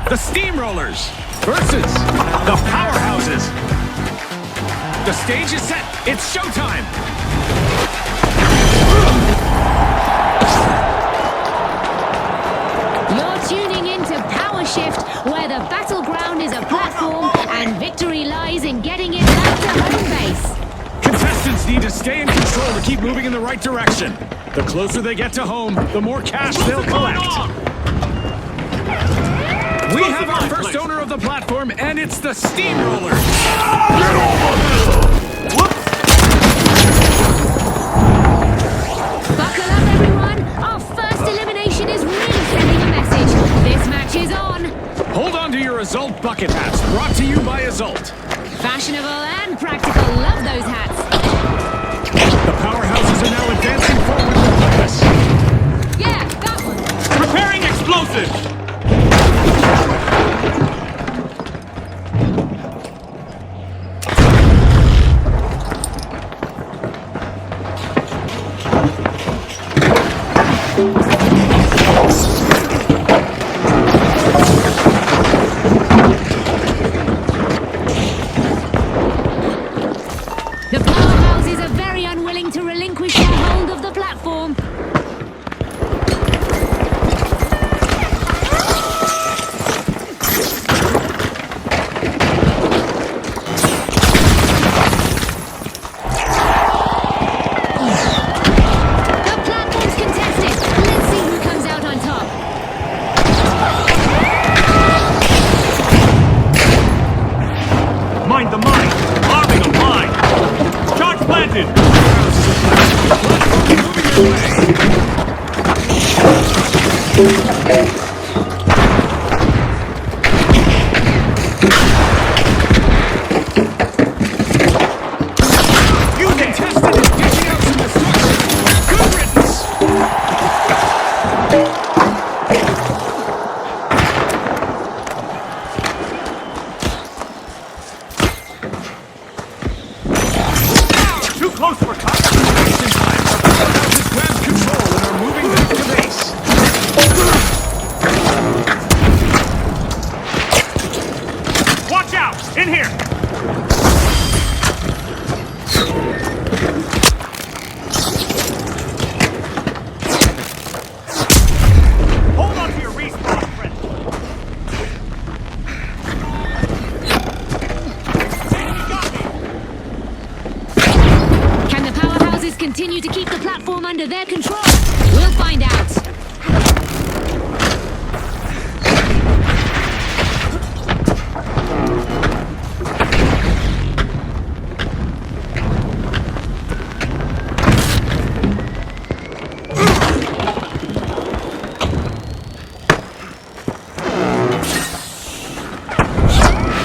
The steamrollers versus the powerhouses. The stage is set. It's showtime. You're tuning into Power Shift, where the battleground is a platform and victory lies in getting it back to home base. Contestants need to stay in control to keep moving in the right direction. The closer they get to home, the more cash they'll collect. We have our first owner of the platform, and it's the steamroller. Buckle up, everyone. Our first elimination is really sending a message. This match is on. Hold on to your Azult bucket hats, brought to you by Azult. Fashionable and practical. Love those hats. The powerhouses are now advancing forward with purpose. Yeah, that one. Preparing explosives! The powerhouses are very unwilling to relinquish their hold of the platform. The platform's contested. Let's see who comes out on top. Mind the mine! Arming a mine! Charge planted! You contested is dishing out some destruction. Good riddance. Too close for combat! Action time. The powerhouses grab control and are moving back to base. Watch out! In here! Hold on to your respawn, friend! Enemy got me! Can the powerhouses continue to keep the platform under their control? We'll find out.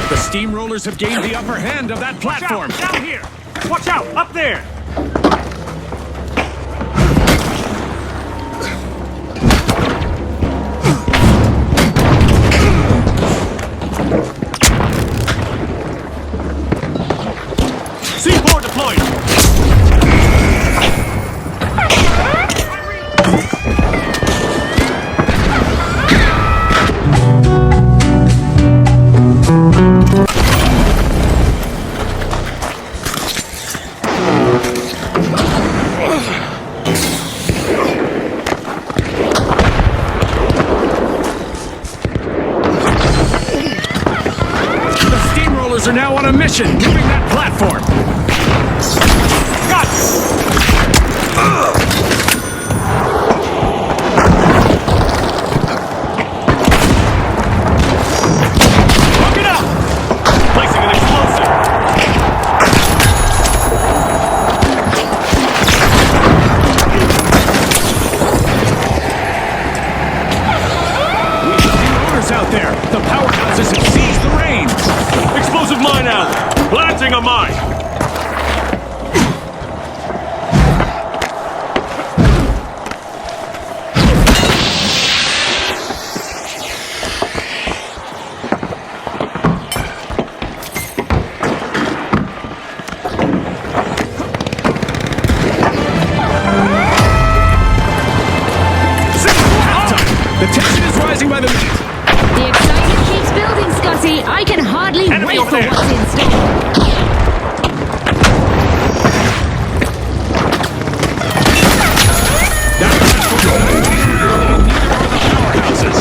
The steamrollers have gained the upper hand of that Watch platform. out! Down here! Watch out! Up there! C4 deployed! The steamrollers are now on a mission, moving that platform. Got it! Look it up! Placing an explosive! We have the owners out there. The powerhouses have seized the reins. Explosive mine out! Planting a mine! The tension is rising by the minute. The excitement keeps enemy wait over for there. what's in store. Powerhouses.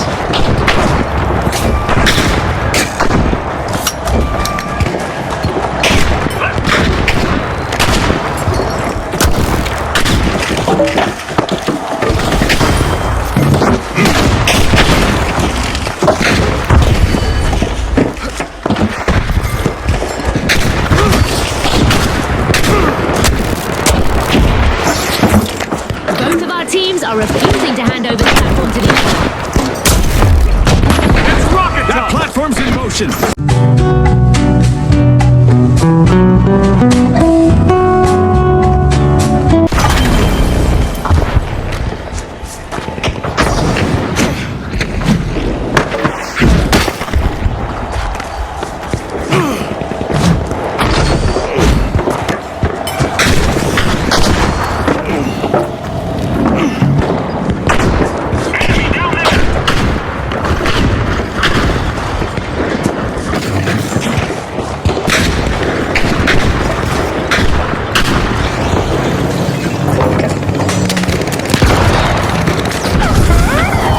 Both of our teams are refusing to hand over the platform to the other. It's rocket That time. platform's in motion.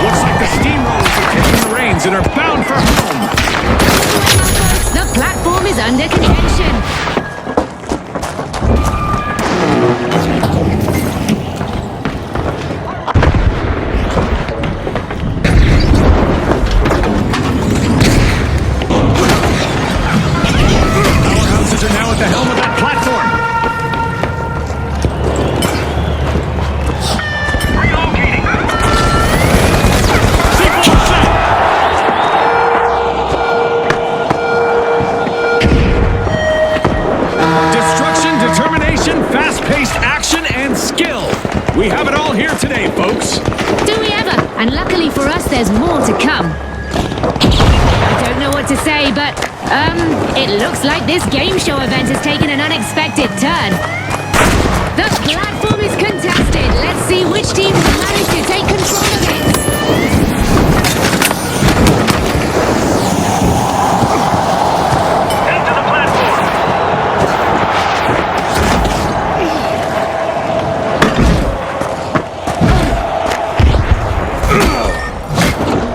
Looks like the steamrollers are taking the reins and are bound for home. The platform is under contention. Powerhouses are now at the helm of that platform. Relocating. C4 set. Destruction, determination, fast-paced action, and skill. We have it all here today, folks. Do we ever? And luckily for us, there's more to come. I don't know what to say, but, it looks like this game show event has taken an unexpected turn. The platform is contested. Let's see which team will manage to take control of it. Head to the platform.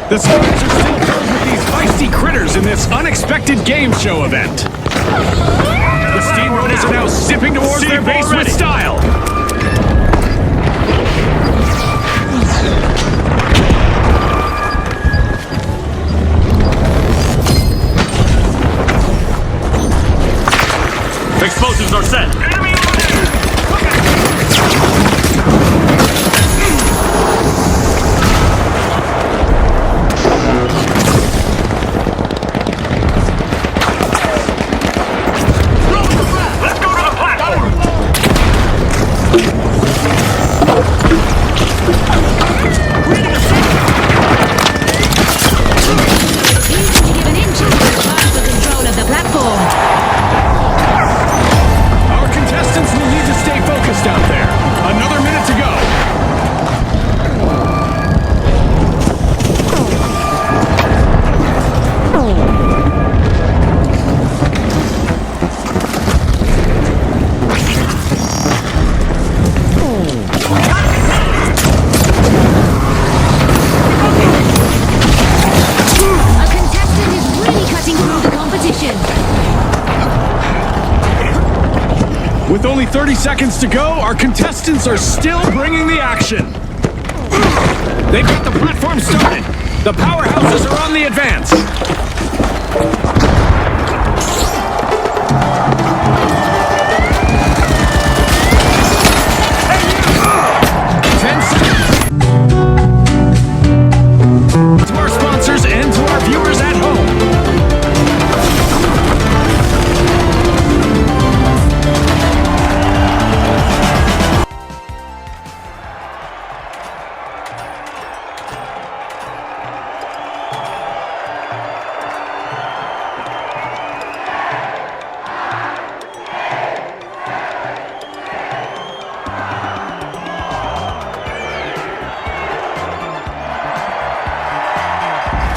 The skies are still filled with these feisty critters in this unexpected game show event. The steamrollers are now zipping towards their base with style. Explosives are set. Enemy over there. Let's go to the platform. Easy to give an inch of the path for control of the platform. Our contestants will need to stay focused out there. Another minute to go. A contestant is really cutting through the competition. With only 30 seconds to go, our contestants are still bringing the action. They've got the platform started. The powerhouses are on the advance. 10 seconds. To our sponsors and to our viewers at home.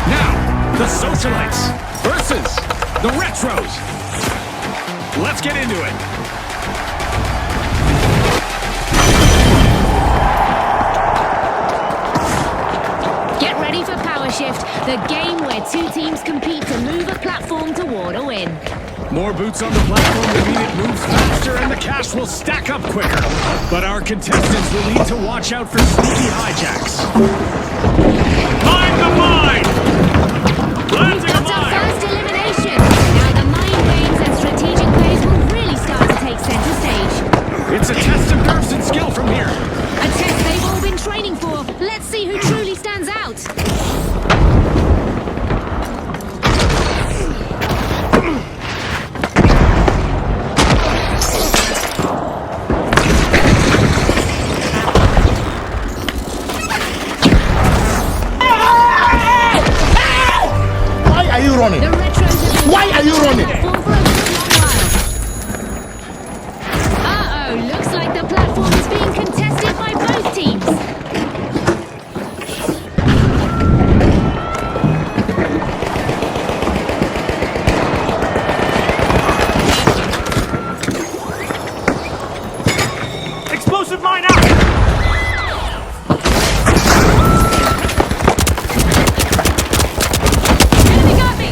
Now, the socialites versus The retros! Let's get into it! Get ready for Power Shift, the game where two teams compete to move a platform toward a win. More boots on the platform will mean it moves faster and the cash will stack up quicker. But our contestants will need to watch out for sneaky hijacks. Mine the mine! Planting a That's our mine! first elimination. Now the mind games and strategic plays will really start to take center stage. It's a test of nerves and skill from here. A test they've all been training for. Let's see who truly stands out. Why are you running? The retros have been Why are you running? platform for a long while. Uh-oh, looks like the platform is being contested by both teams. Explosive mine out! Enemy got me!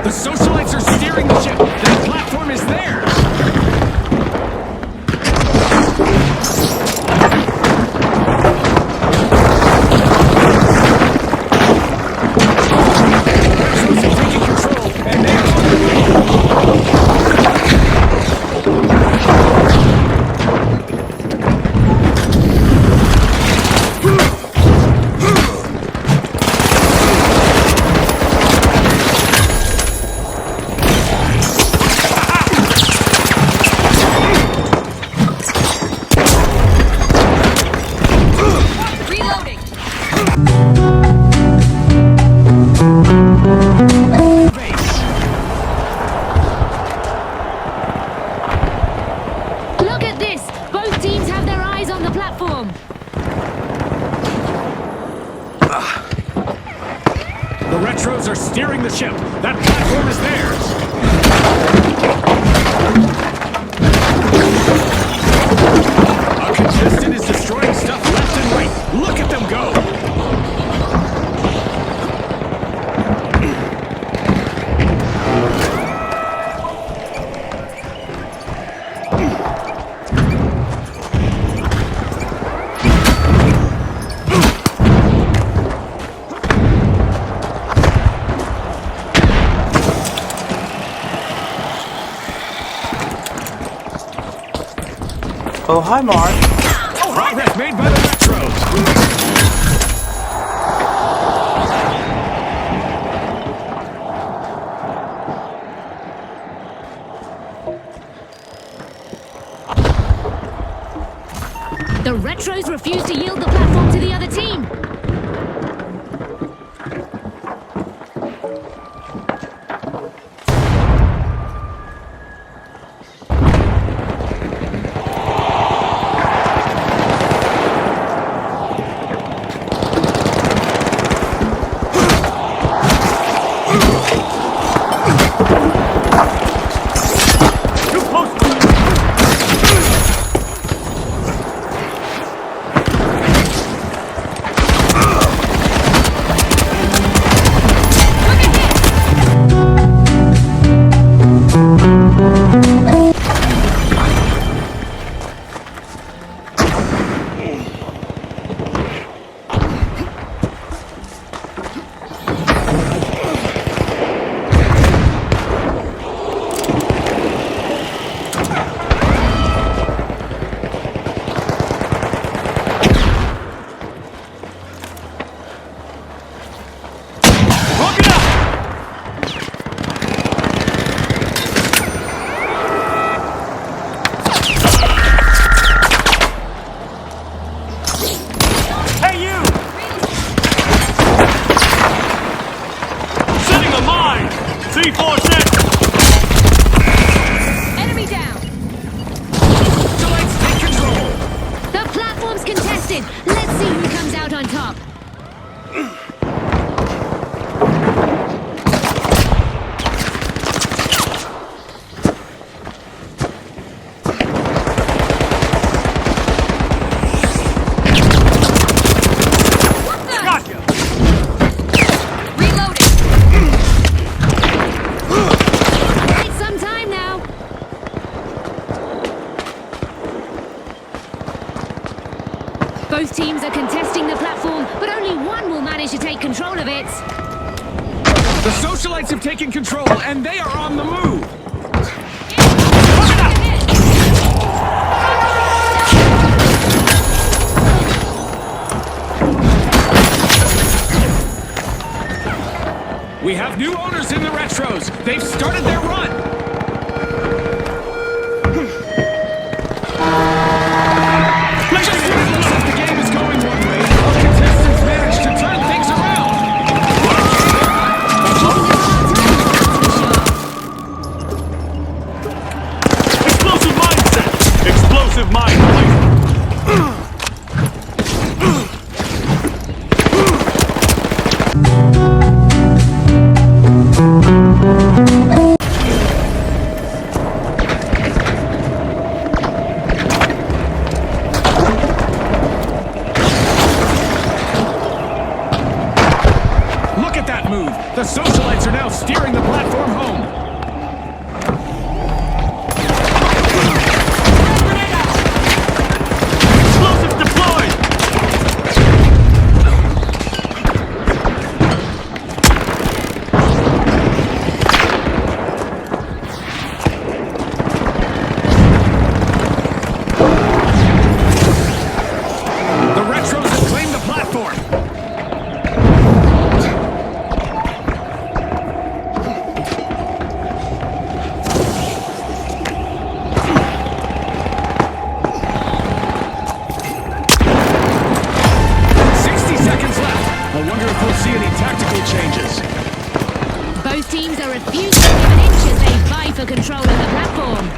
The socialites are steering the ship. The platform is theirs. Retros are taking control, and they are. Reloading! Base. Look at this! Both teams have their eyes on the platform. The retros are steering the ship. That platform is theirs. A contestant is destroying stuff left and right. Look at them go. Oh, hi, Mark. Progress made by the retros. The retros refuse to yield the platform to the other team. Too close! Reinforcements! Enemy down! Searchlights take control! The platform's contested! Let's see who comes out on top! Gotcha! Reloading! It's some time now! Both teams are contesting the platform, but only one will manage to take control of it. The socialites have taken control, and they are on the move! We have new owners in the retros. They've started their run. Just when it looks like the game is going one way, our contestants managed to turn things around. Explosive mindset! Explosive mind placement! Look at that move. The socialites are now steering the platform home. Explosive deployed! The retros have claimed the platform. I wonder if we'll see any tactical changes. Both teams are refusing to give an inch as they vie for control of the platform.